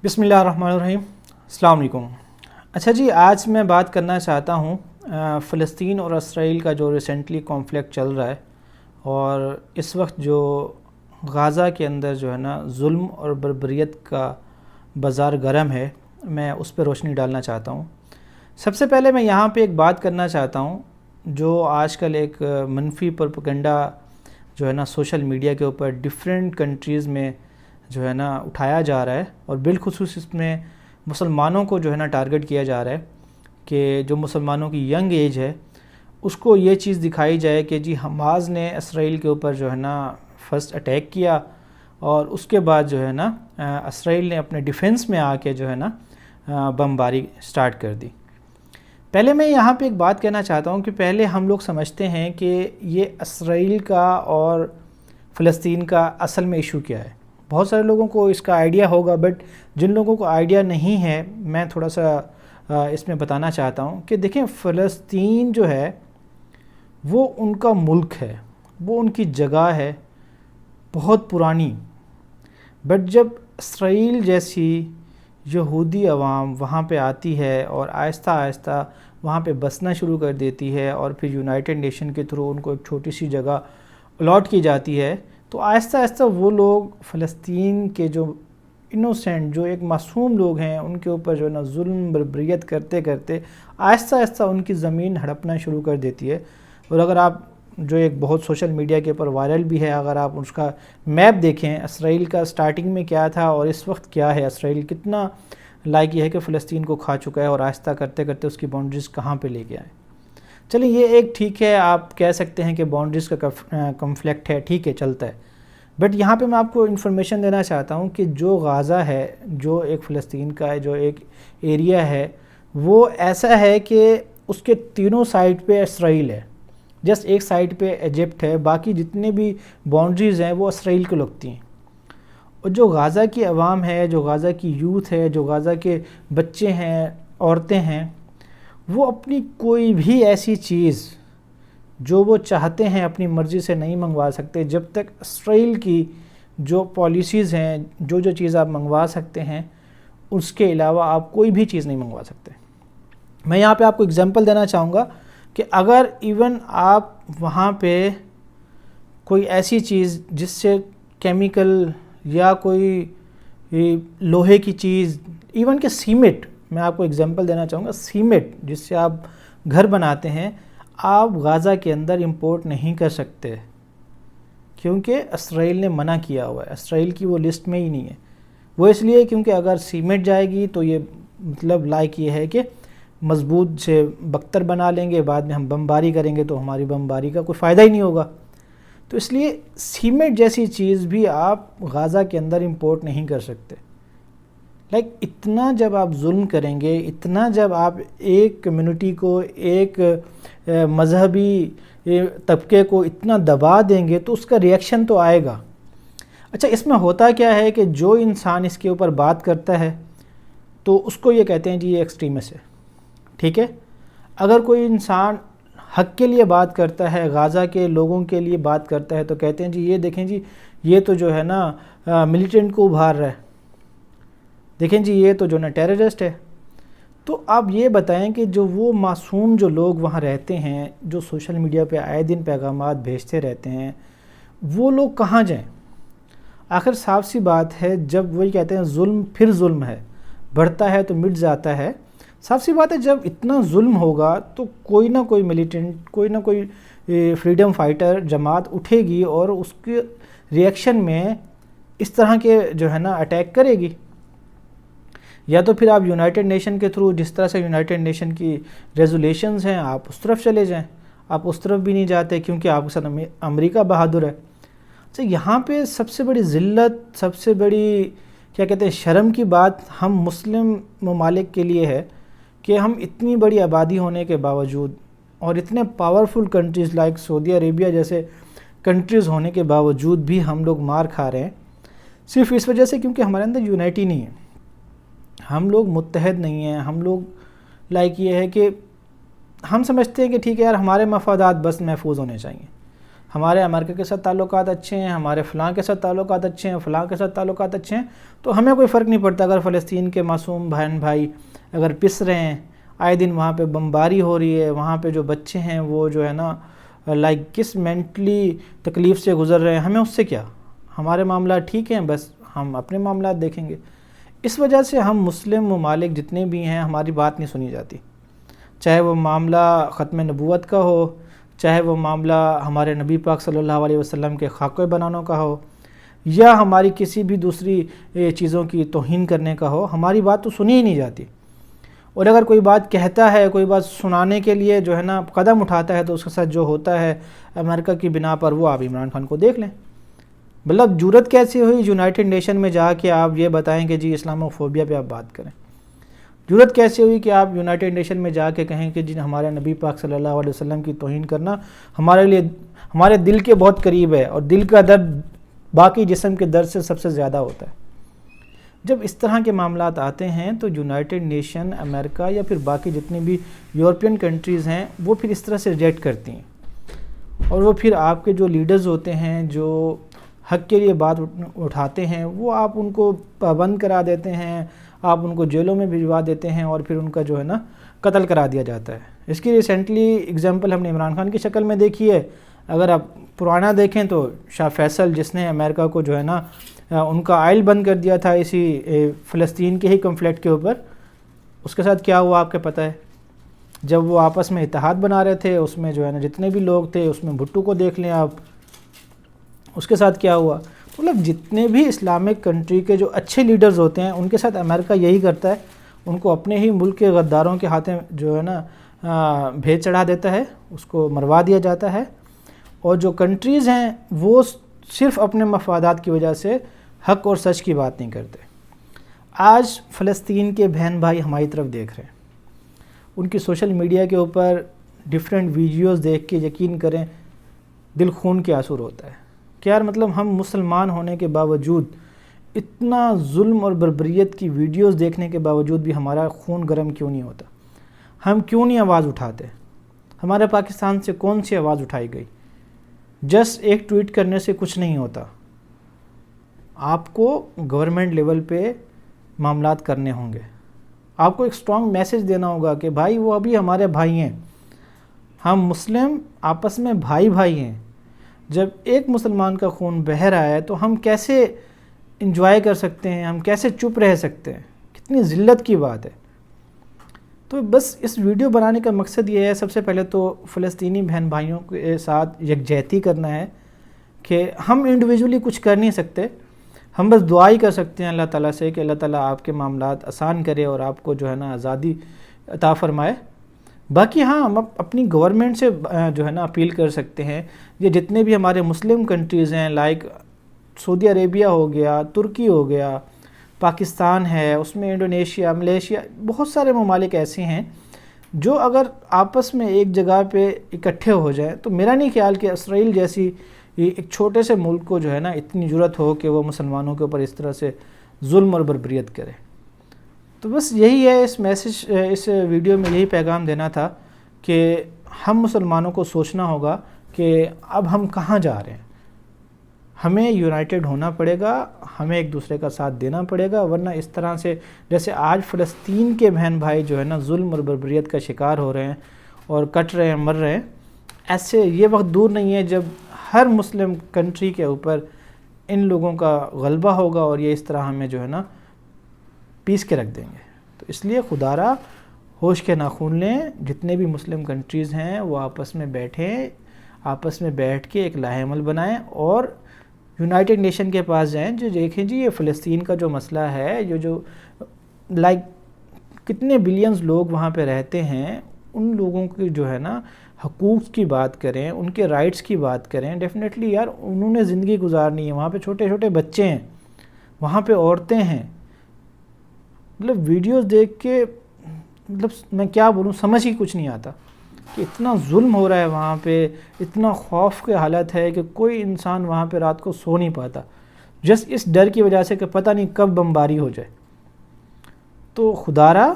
بسم اللہ الرحمن الرحیم۔ السلام علیکم۔ اچھا جی، آج میں بات کرنا چاہتا ہوں فلسطین اور اسرائیل کا جو ریسنٹلی کانفلکٹ چل رہا ہے، اور اس وقت جو غازہ کے اندر جو ہے نا ظلم اور بربریت کا بازار گرم ہے، میں اس پہ روشنی ڈالنا چاہتا ہوں۔ سب سے پہلے میں یہاں پہ ایک بات کرنا چاہتا ہوں جو آج کل ایک منفی پروپیگنڈا جو ہے نا سوشل میڈیا کے اوپر ڈیفرنٹ کنٹریز میں جو ہے نا اٹھایا جا رہا ہے، اور بالخصوص اس میں مسلمانوں کو جو ہے نا ٹارگٹ کیا جا رہا ہے کہ جو مسلمانوں کی ینگ ایج ہے اس کو یہ چیز دکھائی جائے کہ جی حماس نے اسرائیل کے اوپر جو ہے نا فرسٹ اٹیک کیا، اور اس کے بعد جو ہے نا اسرائیل نے اپنے ڈیفنس میں آ کے جو ہے نا بمباری سٹارٹ کر دی۔ پہلے میں یہاں پہ ایک بات کہنا چاہتا ہوں کہ پہلے ہم لوگ سمجھتے ہیں کہ یہ اسرائیل کا اور فلسطین کا اصل میں ایشو کیا ہے۔ بہت سارے لوگوں کو اس کا آئیڈیا ہوگا، بٹ جن لوگوں کو آئیڈیا نہیں ہے میں تھوڑا سا اس میں بتانا چاہتا ہوں کہ دیکھیں، فلسطین جو ہے وہ ان کا ملک ہے، وہ ان کی جگہ ہے بہت پرانی، بٹ جب اسرائیل جیسی یہودی عوام وہاں پہ آتی ہے اور آہستہ آہستہ وہاں پہ بسنا شروع کر دیتی ہے، اور پھر یونائٹڈ نیشن کے تھرو ان کو ایک چھوٹی سی جگہ الاٹ کی جاتی ہے، تو آہستہ آہستہ وہ لوگ فلسطین کے جو انوسینٹ، جو ایک معصوم لوگ ہیں، ان کے اوپر جو ہے نا ظلم بربریت کرتے کرتے آہستہ آہستہ ان کی زمین ہڑپنا شروع کر دیتی ہے۔ اور اگر آپ جو ایک بہت سوشل میڈیا کے اوپر وائرل بھی ہے، اگر آپ اس کا میپ دیکھیں اسرائیل کا سٹارٹنگ میں کیا تھا اور اس وقت کیا ہے، اسرائیل کتنا لائق یہ ہے کہ فلسطین کو کھا چکا ہے، اور آہستہ کرتے کرتے اس کی باؤنڈریز کہاں پہ لے کے آئے۔ چلیں یہ ایک ٹھیک ہے، آپ کہہ سکتے ہیں کہ باؤنڈریز کا کنفلکٹ ہے، ٹھیک ہے، چلتا ہے، بٹ یہاں پہ میں آپ کو انفارمیشن دینا چاہتا ہوں کہ جو غازہ ہے، جو ایک فلسطین کا ہے، جو ایک ایریا ہے، وہ ایسا ہے کہ اس کے تینوں سائڈ پہ اسرائیل ہے، جسٹ ایک سائڈ پہ ایجپٹ ہے، باقی جتنے بھی باؤنڈریز ہیں وہ اسرائیل کو لگتی ہیں۔ اور جو غازہ کی عوام ہے، جو غازہ کی یوتھ ہے، جو غازہ کے بچے ہیں، عورتیں ہیں، وہ اپنی کوئی بھی ایسی چیز جو وہ چاہتے ہیں اپنی مرضی سے نہیں منگوا سکتے جب تک اسرائیل کی جو پالیسیز ہیں، جو چیز آپ منگوا سکتے ہیں اس کے علاوہ آپ کوئی بھی چیز نہیں منگوا سکتے۔ میں یہاں پہ آپ کو اگزامپل دینا چاہوں گا کہ اگر ایون آپ وہاں پہ کوئی ایسی چیز جس سے کیمیکل یا کوئی لوہے کی چیز، ایون کہ سیمنٹ، میں آپ کو اگزامپل دینا چاہوں گا، سیمنٹ جس سے آپ گھر بناتے ہیں، آپ غازہ کے اندر امپورٹ نہیں کر سکتے، کیونکہ اسرائیل نے منع کیا ہوا ہے، اسرائیل کی وہ لسٹ میں ہی نہیں ہے۔ وہ اس لیے کیونکہ اگر سیمنٹ جائے گی تو یہ مطلب لائک یہ ہے کہ مضبوط سے بختر بنا لیں گے، بعد میں ہم بمباری کریں گے تو ہماری بمباری کا کوئی فائدہ ہی نہیں ہوگا، تو اس لیے سیمنٹ جیسی چیز بھی آپ غازہ کے اندر امپورٹ نہیں کر سکتے۔ اتنا جب آپ ظلم کریں گے، اتنا جب آپ ایک کمیونٹی کو، ایک مذہبی طبقے کو اتنا دبا دیں گے تو اس کا ریئیکشن تو آئے گا۔ اچھا، اس میں ہوتا کیا ہے کہ جو انسان اس کے اوپر بات کرتا ہے تو اس کو یہ کہتے ہیں جی یہ ایکسٹریمسٹ ہے، ٹھیک ہے۔ اگر کوئی انسان حق کے لیے بات کرتا ہے، غازہ کے لوگوں کے لیے بات کرتا ہے، تو کہتے ہیں جی یہ دیکھیں جی یہ تو جو ہے نا ملیٹنٹ کو ابھار رہا ہے، دیکھیں جی یہ تو جو نا ٹیررسٹ ہے۔ تو آپ یہ بتائیں کہ جو وہ معصوم جو لوگ وہاں رہتے ہیں، جو سوشل میڈیا پہ آئے دن پیغامات بھیجتے رہتے ہیں، وہ لوگ کہاں جائیں؟ آخر صاف سی بات ہے، جب وہی کہتے ہیں ظلم پھر ظلم ہے، بڑھتا ہے تو مٹ جاتا ہے۔ صاف سی بات ہے، جب اتنا ظلم ہوگا تو کوئی نہ کوئی ملیٹنٹ، کوئی نہ کوئی فریڈم فائٹر جماعت اٹھے گی اور اس کے ریئیکشن میں اس طرح کے جو ہے نا اٹیک کرے گی۔ یا تو پھر آپ یونائٹڈ نیشن کے تھرو، جس طرح سے یونائٹڈ نیشن کی ریزولیشنز ہیں، آپ اس طرف چلے جائیں، آپ اس طرف بھی نہیں جاتے کیونکہ آپ کے ساتھ امریکہ بہادر ہے۔ تو یہاں پہ سب سے بڑی ذلت، سب سے بڑی کیا کہتے ہیں شرم کی بات ہم مسلم ممالک کے لیے ہے کہ ہم اتنی بڑی آبادی ہونے کے باوجود اور اتنے پاورفل کنٹریز لائک سعودی عربیہ جیسے کنٹریز ہونے کے باوجود بھی ہم لوگ مار کھا رہے ہیں، صرف اس وجہ سے کیونکہ ہمارے اندر یونائٹی نہیں ہے، ہم لوگ متحد نہیں ہیں۔ ہم لوگ یہ ہے کہ ہم سمجھتے ہیں کہ ٹھیک ہے یار، ہمارے مفادات بس محفوظ ہونے چاہیے، ہمارے امریکہ کے ساتھ تعلقات اچھے ہیں، ہمارے فلاں کے ساتھ تعلقات اچھے ہیں، فلاں کے ساتھ تعلقات اچھے ہیں، تو ہمیں کوئی فرق نہیں پڑتا اگر فلسطین کے معصوم بہن بھائی اگر پس رہے ہیں، آئے دن وہاں پہ بمباری ہو رہی ہے، وہاں پہ جو بچے ہیں وہ جو ہے نا کس مینٹلی تکلیف سے گزر رہے ہیں، ہمیں اس سے کیا، ہمارے معاملات ٹھیک ہیں، بس ہم اپنے معاملات دیکھیں گے۔ اس وجہ سے ہم مسلم ممالک جتنے بھی ہیں ہماری بات نہیں سنی جاتی، چاہے وہ معاملہ ختم نبوت کا ہو، چاہے وہ معاملہ ہمارے نبی پاک صلی اللہ علیہ وسلم کے خاکے بنانے کا ہو، یا ہماری کسی بھی دوسری چیزوں کی توہین کرنے کا ہو، ہماری بات تو سنی ہی نہیں جاتی۔ اور اگر کوئی بات کہتا ہے، کوئی بات سنانے کے لیے جو ہے نا قدم اٹھاتا ہے، تو اس کے ساتھ جو ہوتا ہے امریکہ کی بنا پر، وہ آپ عمران خان کو دیکھ لیں۔ مطلب جرت کیسی ہوئی یونائٹڈ نیشن میں جا کے آپ یہ بتائیں کہ جی اسلامو فوبیا پہ آپ بات کریں؟ جرت کیسے ہوئی کہ آپ یونائٹڈ نیشن میں جا کے کہیں کہ جی ہمارے نبی پاک صلی اللہ علیہ وسلم کی توہین کرنا ہمارے لیے ہمارے دل کے بہت قریب ہے، اور دل کا درد باقی جسم کے درد سے سب سے زیادہ ہوتا ہے۔ جب اس طرح کے معاملات آتے ہیں تو یونائٹڈ نیشن، امریکہ یا پھر باقی جتنی بھی یورپین کنٹریز ہیں وہ پھر اس طرح سے ریجیکٹ کرتی ہیں، اور وہ پھر آپ کے جو لیڈرز ہوتے ہیں جو حق کے لیے بات اٹھاتے ہیں، وہ آپ ان کو پابند کرا دیتے ہیں، آپ ان کو جیلوں میں بھجوا دیتے ہیں، اور پھر ان کا جو ہے نا قتل کرا دیا جاتا ہے۔ اس کی ریسنٹلی ایگزامپل ہم نے عمران خان کی شکل میں دیکھی ہے۔ اگر آپ پرانا دیکھیں تو شاہ فیصل، جس نے امریکہ کو جو ہے نا ان کا آئل بند کر دیا تھا اسی فلسطین کے ہی کنفلکٹ کے اوپر، اس کے ساتھ کیا ہوا آپ کو پتہ ہے؟ جب وہ آپس میں اتحاد بنا رہے تھے، اس میں جو ہے نا جتنے بھی لوگ تھے، اس میں بھٹو کو دیکھ لیں آپ، اس کے ساتھ کیا ہوا؟ مطلب جتنے بھی اسلامک کنٹری کے جو اچھے لیڈرز ہوتے ہیں ان کے ساتھ امریکہ یہی کرتا ہے، ان کو اپنے ہی ملک کے غداروں کے ہاتھیں جو ہے نا بھیج چڑھا دیتا ہے، اس کو مروا دیا جاتا ہے، اور جو کنٹریز ہیں وہ صرف اپنے مفادات کی وجہ سے حق اور سچ کی بات نہیں کرتے۔ آج فلسطین کے بہن بھائی ہماری طرف دیکھ رہے ہیں، ان کی سوشل میڈیا کے اوپر ڈیفرنٹ ویڈیوز دیکھ کے یقین کریں دل خون کے آنسو ہوتا ہے کہ یار مطلب ہم مسلمان ہونے کے باوجود اتنا ظلم اور بربریت کی ویڈیوز دیکھنے کے باوجود بھی ہمارا خون گرم کیوں نہیں ہوتا؟ ہم کیوں نہیں آواز اٹھاتے؟ ہمارے پاکستان سے کون سی آواز اٹھائی گئی؟ جسٹ ایک ٹویٹ کرنے سے کچھ نہیں ہوتا، آپ کو گورنمنٹ لیول پہ معاملات کرنے ہوں گے، آپ کو ایک سٹرونگ میسیج دینا ہوگا کہ بھائی وہ ابھی ہمارے بھائی ہیں، ہم مسلم آپس میں بھائی بھائی ہیں۔ جب ایک مسلمان کا خون بہہ رہا ہے تو ہم کیسے انجوائے کر سکتے ہیں؟ ہم کیسے چپ رہ سکتے ہیں؟ کتنی ذلت کی بات ہے۔ تو بس اس ویڈیو بنانے کا مقصد یہ ہے، سب سے پہلے تو فلسطینی بہن بھائیوں کے ساتھ یکجہتی کرنا ہے کہ ہم انڈیویجولی کچھ کر نہیں سکتے، ہم بس دعا ہی کر سکتے ہیں اللہ تعالیٰ سے کہ اللہ تعالیٰ آپ کے معاملات آسان کرے اور آپ کو جو ہے نا آزادی عطا فرمائے۔ باقی ہاں ہم اپنی گورنمنٹ سے جو ہے نا اپیل کر سکتے ہیں، یہ جتنے بھی ہمارے مسلم کنٹریز ہیں لائک سعودی عربیہ ہو گیا، ترکی ہو گیا، پاکستان ہے، اس میں انڈونیشیا، ملیشیا، بہت سارے ممالک ایسے ہیں جو اگر آپس میں ایک جگہ پہ اکٹھے ہو جائیں تو میرا نہیں خیال کہ اسرائیل جیسی ایک چھوٹے سے ملک کو جو ہے نا اتنی جرت ہو کہ وہ مسلمانوں کے اوپر اس طرح سے ظلم اور بربریت کرے۔ تو بس یہی ہے اس ویڈیو میں یہی پیغام دینا تھا کہ ہم مسلمانوں کو سوچنا ہوگا کہ اب ہم کہاں جا رہے ہیں، ہمیں یونائٹڈ ہونا پڑے گا، ہمیں ایک دوسرے کا ساتھ دینا پڑے گا، ورنہ اس طرح سے جیسے آج فلسطین کے بہن بھائی جو ہے نا ظلم اور بربریت کا شکار ہو رہے ہیں اور کٹ رہے ہیں، مر رہے ہیں، ایسے یہ وقت دور نہیں ہے جب ہر مسلم کنٹری کے اوپر ان لوگوں کا غلبہ ہوگا اور یہ اس طرح ہمیں جو ہے نا پیس کے رکھ دیں گے۔ تو اس لیے خدا را ہوش کے ناخن لیں، جتنے بھی مسلم کنٹریز ہیں وہ آپس میں بیٹھیں، آپس میں بیٹھ کے ایک لاہ عمل بنائیں اور یونائٹڈ نیشن کے پاس جائیں، جو دیکھیں جی یہ فلسطین کا جو مسئلہ ہے، یہ جو لائک کتنے بلینز لوگ وہاں پہ رہتے ہیں، ان لوگوں کی جو ہے نا حقوق کی بات کریں، ان کے رائٹس کی بات کریں۔ ڈیفینیٹلی یار انہوں نے زندگی گزارنی ہے، وہاں پہ چھوٹے چھوٹے بچے ہیں، وہاں پہ عورتیں ہیں۔ مطلب ویڈیوز دیکھ کے مطلب میں کیا بولوں، سمجھ ہی کچھ نہیں آتا کہ اتنا ظلم ہو رہا ہے وہاں پہ، اتنا خوف کی حالت ہے کہ کوئی انسان وہاں پہ رات کو سو نہیں پاتا، جسٹ اس ڈر کی وجہ سے کہ پتہ نہیں کب بمباری ہو جائے۔ تو خدا را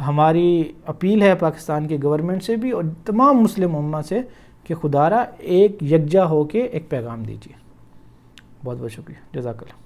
ہماری اپیل ہے پاکستان کی گورنمنٹ سے بھی اور تمام مسلم امہ سے کہ خدا را ایک یکجا ہو کے ایک پیغام دیجیے. بہت بہت شکریہ. جزاک اللہ.